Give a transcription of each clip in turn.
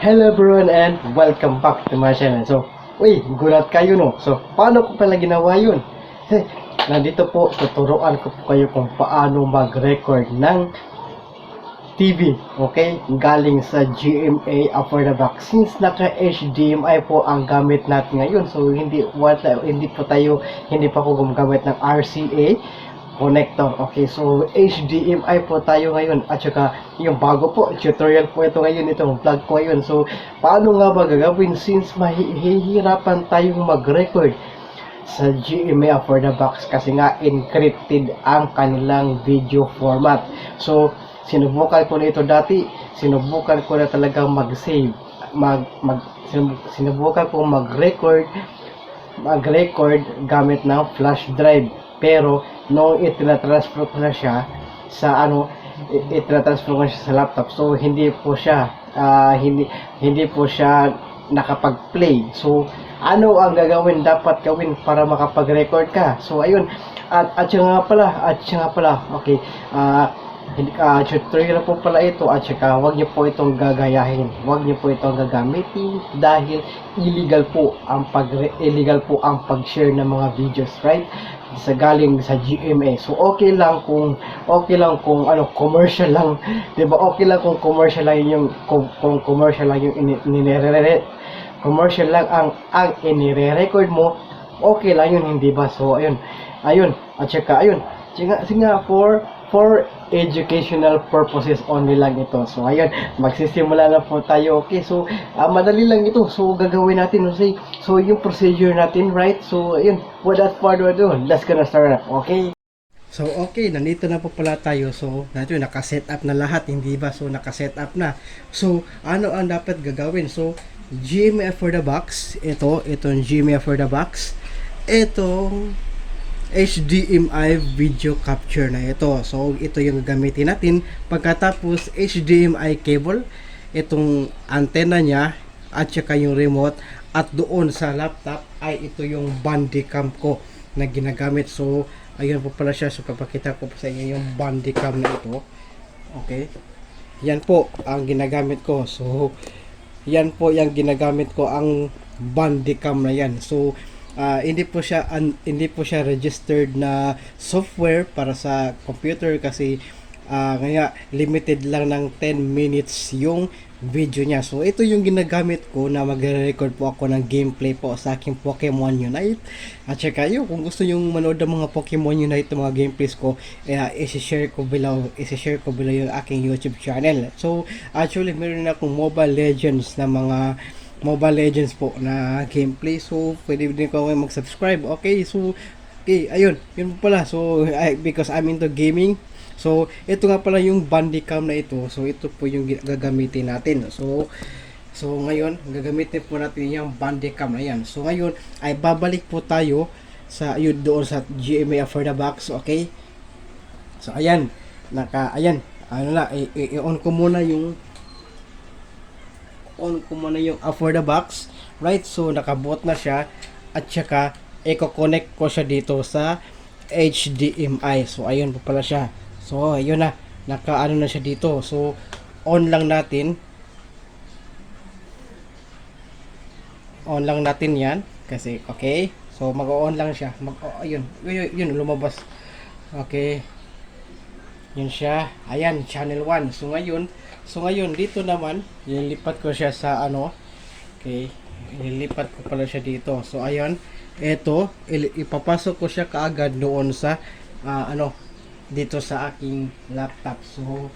Hello everyone and welcome back to my channel. So, gulat kayo no. So, paano ko pala ginawa yun? Nandito po, tuturuan ko po kayo kung paano mag-record ng TV, okay? Galing sa GMA for the back. Since naka-HDMI po ang gamit natin ngayon, so hindi pa ako gumagamit ng RCA connector. Okay, so HDMI po tayo ngayon at saka yung bago po, tutorial po ito ngayon, itong vlog ko ngayon. So, paano nga ba gagawin since mahihirapan tayong mag-record sa GMA for the box kasi nga encrypted ang kanilang video format. So, sinubukan ko na ito dati, sinubukan ko na talagang mag-save, sinubukan ko mag-record gamit ng flash drive. Pero nung itina-transfer ko na siya sa itina-transfer ko siya sa laptop, so hindi po siya nakapag-play. So ano ang dapat gawin para makapag-record ka? So ayun, at siya nga pala, okay, tutorial po pala ito at saka huwag niyo po itong gagayahin, huwag niyo po itong gagamitin dahil illegal po ang pag-share ng mga videos, right? Galing sa GMA. So okay lang kung commercial lang, 'di ba? Okay lang kung commercial lang yung commercial lang ang inire-record mo, okay lang yun, hindi ba? So ayun at saka for educational purposes only lang ito. So ayun, magsisimula na po tayo. Okay, so madali lang ito. So gagawin natin, so yung procedure natin, right? So ayun, without further ado, let's gonna start. Okay, so okay, nandito na po pala tayo. So naka-set up na lahat, hindi ba? So naka-set up na. So ano ang dapat gagawin? So GMA for the box, itong GMA for the box, itong HDMI video capture na ito. So ito yung gagamitin natin. Pagkatapos HDMI cable, itong antenna niya at saka yung remote, at doon sa laptop ay ito yung Bandicam ko na ginagamit. So ayun po pala siya. So papakita ko po sa inyo yung Bandicam na ito. Okay, yan po ang ginagamit ko. So yan po yung ginagamit ko, ang Bandicam na yan. So hindi po siya registered na software para sa computer kasi kaya limited lang ng 10 minutes yung video niya. So ito yung ginagamit ko na magre-record po ako ng gameplay po sa aking Pokemon Unite. At saka yun, kung gusto yung manood ng mga Pokemon Unite, mga gameplays ko, i-share ko below yung aking YouTube channel. So actually meron na akong Mobile Legends po na gameplay. So pwede din ko mag-subscribe. Okay, so ayun, yun po pala. So because I'm into gaming, so ito nga pala yung Bandicam na ito. So ito po yung gagamitin natin. So ngayon gagamitin po natin yung Bandicam na yan. So ngayon ay babalik po tayo doon sa GMA for the box. Okay, so ayan, i-on ko muna yung for the box, right? So nakabuot na siya at saka i-connect ko siya dito sa HDMI. So ayun po pala siya. So ayun na, nakaano na siya dito. So on lang natin yan kasi okay. So mag-on lang siya. Ayun lumabas. Okay, yun siya. Ayan, channel 1. So ngayon dito naman, lilipat ko siya sa okay, lilipat ko pala siya dito. So ayun, ipapasok ko siya kaagad doon sa dito sa aking laptop. So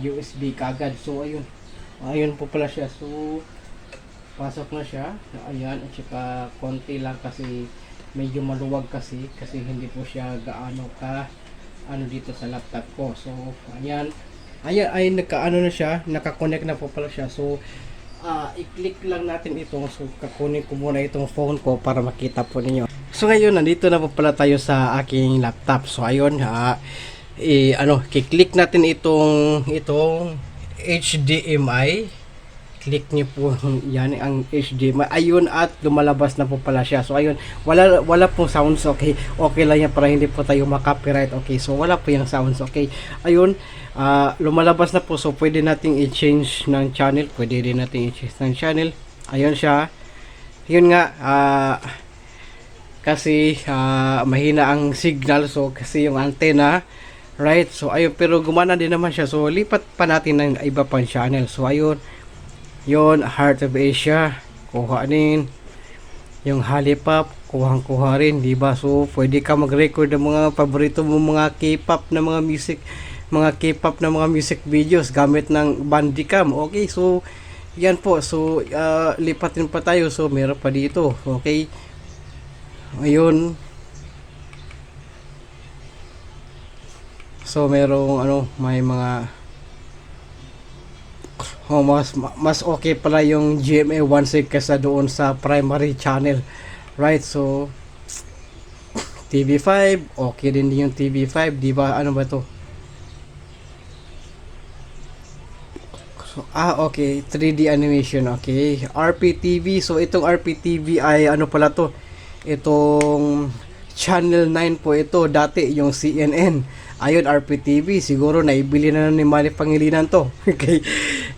USB kaagad. So ayun po pala siya. So pasok na siya. Ayan, at saka konti lang kasi medyo maluwag kasi hindi po siya gaano ka dito sa laptop ko. So ayan ay nakaano na siya, naka-connect na po pala siya. So i-click lang natin ito. So kakunin ko muna itong phone ko para makita po ninyo. So ngayon nandito na po pala tayo sa aking laptop. So ayun, i-click natin itong HDMI click niyo po yan ang HDMI. Ayun, at lumalabas na po pala siya. So ayun, wala pong sounds, okay. Okay lang yan para hindi po tayo ma-copyright, okay. So wala po yung sounds, okay. Ayun, lumalabas na po. So pwede nating i-change ng channel. Pwede rin nating i-change ng channel. Ayun siya. Yun nga, kasi mahina ang signal, so kasi yung antenna, right? So ayun, pero gumana din naman siya. So lipat pa natin ng iba pang channel. So ayun, yun, Heart of Asia, kuha din. Yung Halipop, kuha rin, di ba? So pwede ka mag-record ng mga paborito mo, mga K-pop na mga music videos gamit ng Bandicam. Okay, so yan po. So lipatin pa tayo. So meron pa dito, okay. Ayun. So merong may mga mas okay pala yung GMA 1 kaysa doon sa primary channel, right? So TV5, okay din yung TV5, di ba? Ano ba to? So, okay, 3D animation, okay. RPTV, so itong RPTV ay ano pala to? Itong Channel 9 po ito, dati yung CNN. Ayun, RPTV, siguro naibili na ni Manny Pangilinan to. Okay.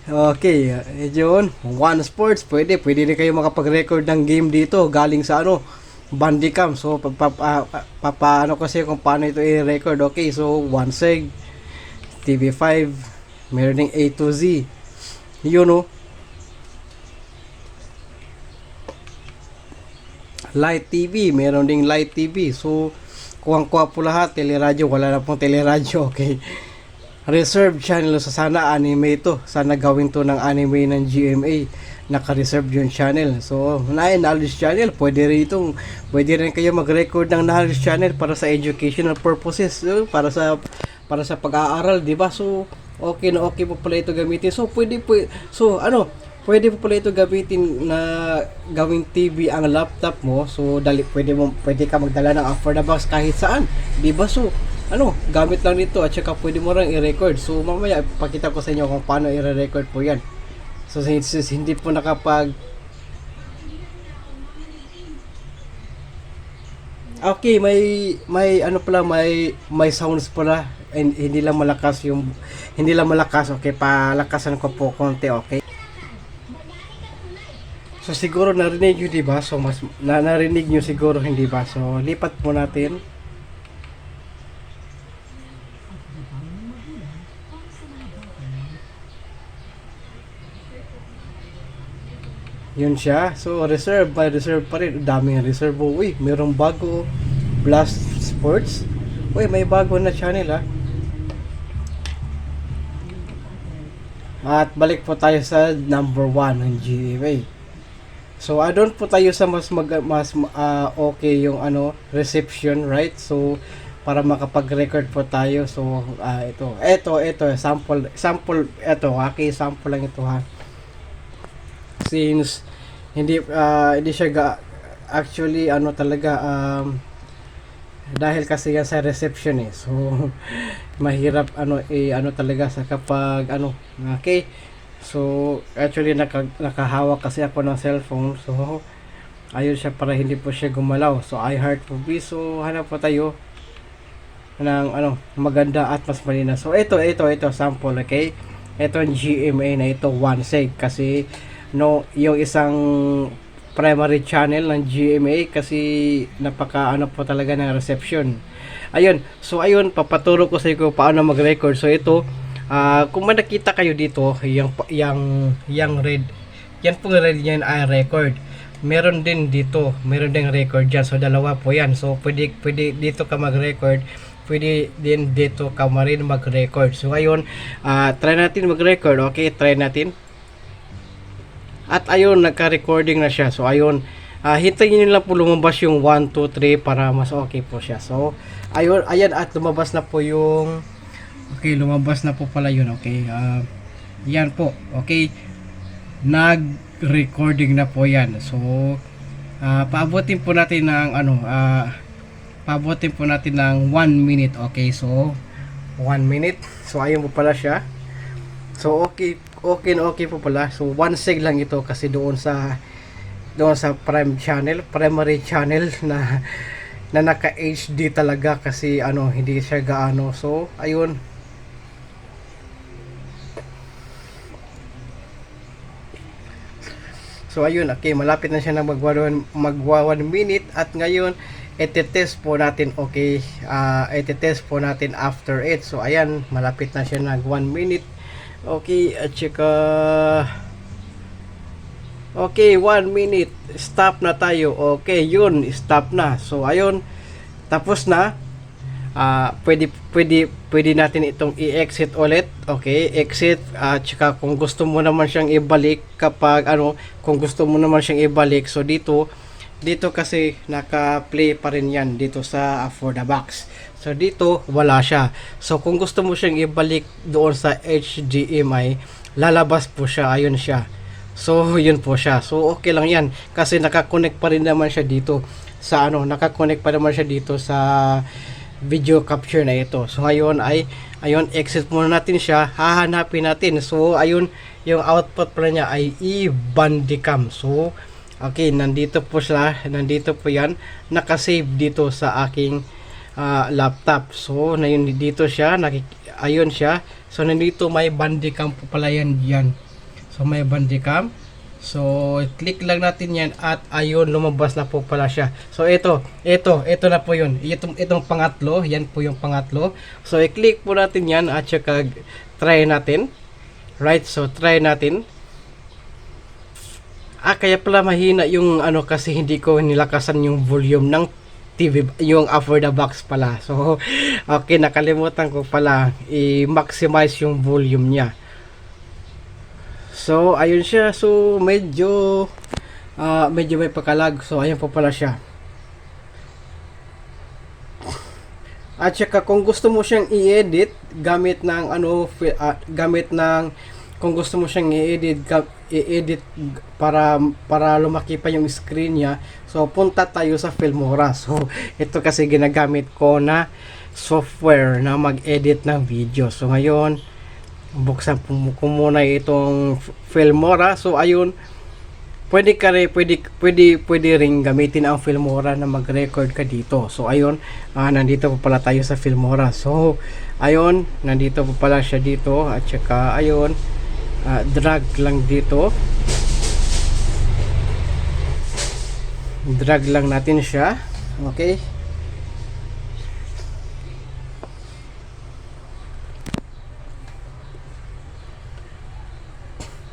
Okay, yun. One Sports, pwede rin kayo makapag-record ng game dito galing sa Bandicam. So paano kasi kung paano ito i-record. Okay, so One Seg, TV5, meron ding A to Z. Yun, Light TV, meron ding Light TV. So kuha po lahat. Teleradyo, wala na pong teleradyo, okay. Reserve channel, so sana anime ito. Sana gawin to ng anime ng GMA. Naka-reserve yung channel. So knowledge channel, pwede rin kayo mag-record ng knowledge channel para sa educational purposes, para sa pag-aaral, di ba? So okay po pala ito gamitin. So pwede po pala ito gamitin na gawing TV ang laptop mo. So pwede ka magdala ng for the box kahit saan, di ba? So gamit lang nito, at saka pwede mo rin i-record. So mamaya pakita ko sa inyo kung paano i-record po yan. So since hindi po okay, may may sounds pala, and hindi lang malakas, okay, palakasan ko po konti, okay. So siguro narinig nyo, diba? So narinig nyo siguro, hindi ba? So lipat po natin. Yun siya. So reserve pa rin. Daming reserve. Uy, merong bago. Blast Sports. Uy, may bago na channel, At balik po tayo sa number 1 ng GMA. So doon po tayo sa mas okay yung reception, right? So para makapag-record po tayo. So ito sample ito, okay, sample lang ito, since hindi siya actually talaga dahil kasi yan sa reception, so mahirap talaga sa kapag okay. So actually nakahawak kasi ako ng cellphone, so ayun siya para hindi po siya gumalaw. So iHeart po, so hanap po tayo ng maganda at mas malinaw. So ito sample, okay. Ito ang GMA na ito, 1 seg, kasi yung isang primary channel ng GMA kasi napaka po talaga ng reception. Ayun, so ayun, papaturo ko sa inyo paano mag-record. So ito, kung nakita kayo dito, yung red, yan pong red yan ay record. Meron din dito, meron ding record dyan. So dalawa po yan. So pwede dito ka mag-record, pwede din dito ka rin mag-record. So ayun, try natin mag-record. Okay, try natin. At ayun, nagka-recording na siya. So ayun, hintayin nyo lang po lumabas yung 1, 2, 3 para mas okay po siya. So ayun, ayan, at lumabas na po yung okay, lumabas na po pala yun, okay. Yan po, okay, nag-recording na po yan. So paabutin po natin ng paabutin po natin ng 1 minute, okay. So 1 minute, so ayun po pala siya. So okay, okay na okay po pala. So 1 seg lang ito kasi doon sa prime channel, primary channel na naka HD talaga kasi ano hindi siya gaano. So ayun. So ayun, okay, malapit na siya na magwa 1 minute at ngayon ite-test po natin, okay, ite-test po natin after it. So ayan, malapit na siya nag 1 minute. Okay, at saka okay, 1 minute. Stop na tayo. Okay, yun, stop na. So ayun, tapos na. Pwede natin itong i-exit ulit. Okay, exit. Tsaka kung gusto mo naman siyang ibalik kapag ano, kung gusto mo naman siyang ibalik, so dito kasi naka-play pa rin yan dito sa for the box. So dito wala siya. So kung gusto mo siyang ibalik doon sa HDMI, lalabas po siya. Ayun siya. So yun po siya. So okay lang yan kasi naka-connect pa rin naman siya dito sa ano, naka-connect pa naman siya dito sa video capture na ito. So ngayon ay ayun, exit muna natin siya, hahanapin natin. So ayun, yung output pala niya ay i-bandicam. So okay, nandito po siya, nandito po yan, nakasave dito sa aking laptop. So na yun, dito siya, ayun siya. So nandito may bandicam po pala yan diyan. So may bandicam. So, click lang natin yan at ayun, lumabas na po pala siya. So, ito na po yun. Itong pangatlo, yan po yung pangatlo. So, i-click po natin yan at saka try natin. Right, so try natin. Kaya pala mahina yung ano kasi hindi ko nilakasan yung volume ng TV, yung for the box pala. So, okay, nakalimutan ko pala i-maximize yung volume niya. So, ayun siya. So, medyo may pakalag. So, ayun po pala siya. At saka kung gusto mo siyang i-edit gamit ng gamit ng kung gusto mo siyang i-edit para lumaki pa yung screen niya. So, punta tayo sa Filmora. So, ito kasi ginagamit ko na software na mag-edit ng video. So, ngayon buksan ko muna itong Filmora. So ayun, pwede ring gamitin ang Filmora na mag-record ka dito. So ayun, nandito pa pala tayo sa Filmora. So ayun, nandito pa pala siya dito at saka ayun, drag lang dito. Drag lang natin siya. Okay.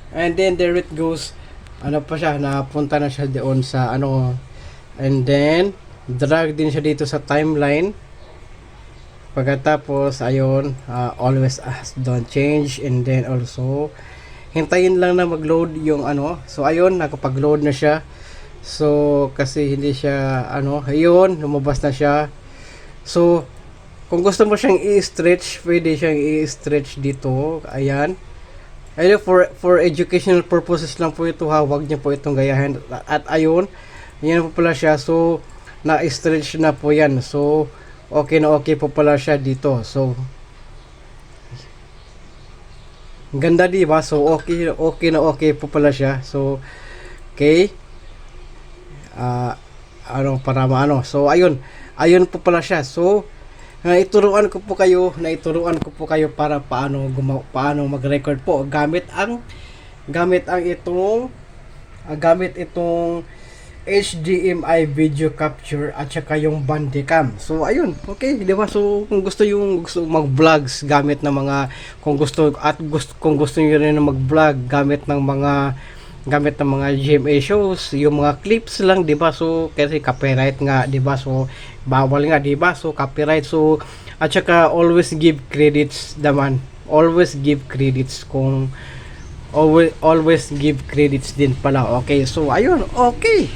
And then there it goes. Ano pa siya, napunta na siya doon sa ano. And then drag din siya dito sa timeline. Pagkatapos ayun, always don't change. And then also hintayin lang na mag-load yung ano. So ayun, nakapag-load na siya. So kasi hindi siya ano, ayun, lumabas na siya. So kung gusto mo siyang i-stretch, pwede siyang i-stretch dito. Ayan. Ayun, for educational purposes lang po ito ha, wag niyo po itong gayahin. At ayun, yan po pala siya. So, na-stretch na po yan. So, okay na okay po pala siya dito. So, ganda di ba? So, okay na okay po pala siya. So, okay. Para maano. So, ayun po pala siya. So, naituruan ko po kayo para paano mag-record po gamit itong HDMI video capture at saka yung Bandicam. So ayun, okay, di ba? So kung gusto mag-vlogs gamit ng mga kung gusto niyo rin mag-vlog gamit ng mga GMA shows, yung mga clips lang, 'di ba? So kasi copyright nga, 'di ba? So bawal nga, 'di ba? So copyright. So at saka always give credits naman. Always give credits always give credits din pala. Okay. So ayun, okay.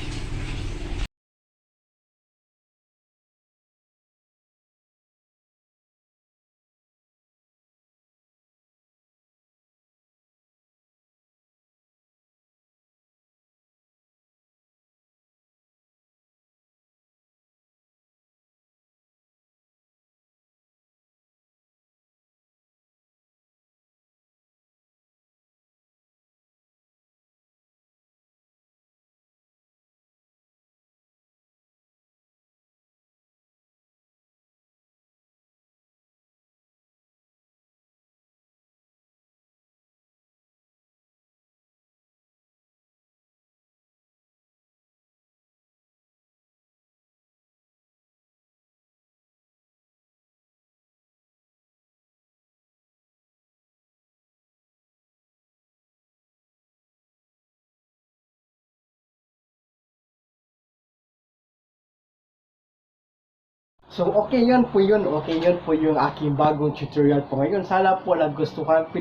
So, okay yun po yun. Okay yun po yung aking bagong tutorial po ngayon. Sana po nagustuhan po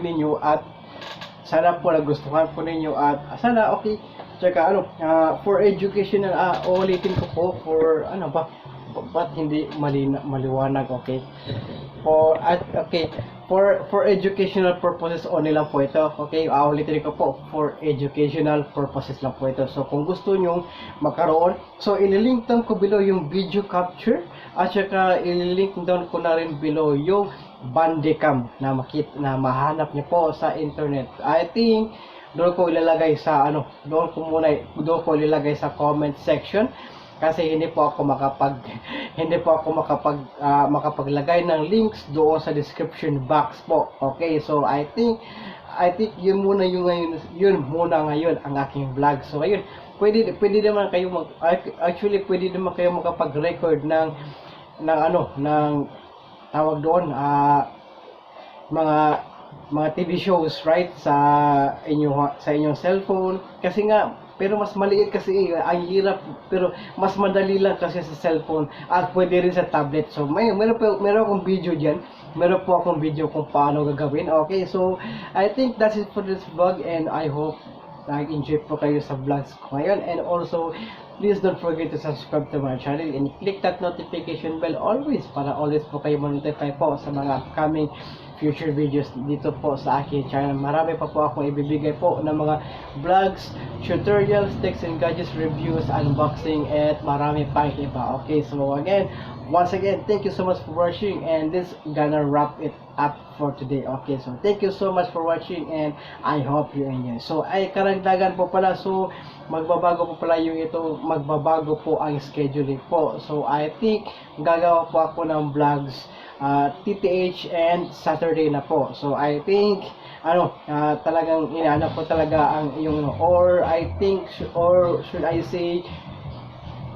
ninyo at sana okay. Tsaka for educational, ulitin ko po for ba't hindi maliwanag, okay? For educational purposes only lang po ito, okay? Ulitin ko po, for educational purposes lang po ito. So kung gusto nyo magkaroon, so ililink down ko below yung video capture at saka ililink down ko na rin below yung Bandicam na mahanap niyo po sa internet. I think doon ko ilalagay sa doon ko ilalagay sa comment section kasi hindi po ako makapaglagay ng links doon sa description box po. Okay, so I think yun muna ngayon ang aking vlog. So ayun, pwede naman kayo pwede naman kayo makapag-record ng tawag doon mga TV shows, right, sa inyong cellphone kasi nga, pero mas maliit kasi ang hirap, pero mas madali lang kasi sa cellphone at pwede rin sa tablet. So meron akong video diyan, meron po akong video kung paano gagawin. Okay, so I think that's it for this vlog and I hope nag-enjoy po kayo sa vlogs ko ngayon. And also, please don't forget to subscribe to my channel and click that notification bell always para always po kayo ma-notify po sa mga upcoming future videos dito po sa aking channel. Marami pa po akong ibibigay po ng mga vlogs, tutorials, tips and gadgets, reviews, unboxing, at marami pang iba. Okay, so again, once again, thank you so much for watching and this gonna wrap it up for today. Okay, so thank you so much for watching and I hope you enjoy. So ay karagdagan po pala, so magbabago po ang scheduling po. So I think gagawa po ako ng vlogs TTH and Saturday na po. So I think talagang inaanap ko talaga ang yung or should I say,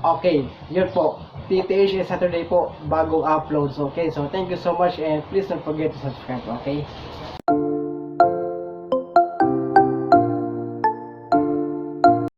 okay, yun po, TTH and Saturday po bagong uploads. Okay, so thank you so much and please don't forget to subscribe. Okay.